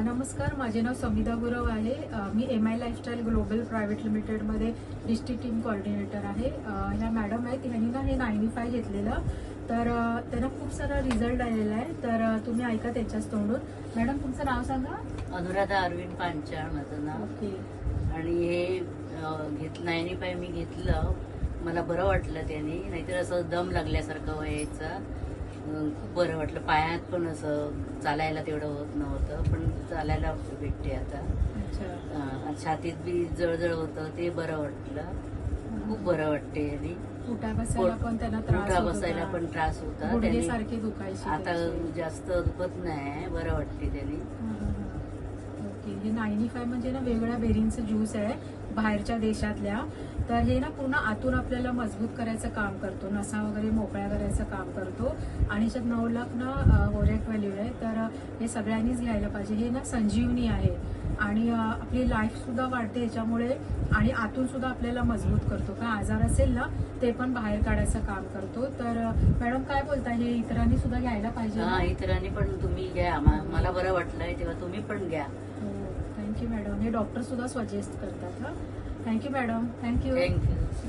नमस्कार, माझे नाव समिधा गुरव आहे. मी MI लाईफस्टाईल ग्लोबल प्रायव्हेट लिमिटेडमध्ये डिस्ट्रिक्ट टीम कोऑर्डिनेटर आहे. ह्या मॅडम आहेत, ह्यांनी ना हे 95 घेतलेलं, तर त्यांना खूप सारा रिझल्ट आलेला आहे. तर तुम्ही ऐका त्याच्याच तोंडून. मॅडम, तुमचं नाव सांगा. अनुराधा अरविंद पांचाळ माझं नाव. ओके. आणि हे 95 मी घेतलं, मला बरं वाटलं त्याने. नाहीतर असं दम लागल्यासारखं व्हायचं. खूप बरं वाटलं. पायात पण असं चालायला तेवढं होत नव्हतं, पण चालायला भेटते आता. अच्छा. छातीत बी जळजळ होतं, ते बरं वाटलं. खूप बरं वाटते. आणि उठा बसायला पण त्यांना त्रास उठा होत बसायला होता. पण त्रास होता. गुडघेसारखे दुखायचे आता त्याचे. जास्त दुखत नाही, बरं वाटते त्याने. ओके. हे 95 म्हणजे ना वेगवेगळ्या बेरींचं ज्यूस आहे बाहेरच्या देशातल्या. तर हे ना पूर्ण आतून आपल्याला मजबूत करायचं काम करतो, नसा वगैरे मोकळ्या करायचं काम करतो. आणि याच्यात 9 लाख ना ओरेक व्हॅल्यू आहे. तर हे सगळ्यांनीच घ्यायला पाहिजे. हे ना संजीवनी आहे आणि आपली लाईफ सुद्धा वाढते याच्यामुळे. आणि आतून सुद्धा आपल्याला मजबूत करतो. काय आजार असेल ना ते पण बाहेर काढायचं काम करतो. तर मॅडम काय बोलता, हे इतरांनी सुद्धा घ्यायला पाहिजे ना? इतरांनी पण तुम्ही घ्या. मला बरं वाटलंय तेव्हा तुम्ही पण घ्या. Thank you madam. हे डॉक्टर सुद्धा सजेस्ट करतात. Thank you madam. थँक्यू.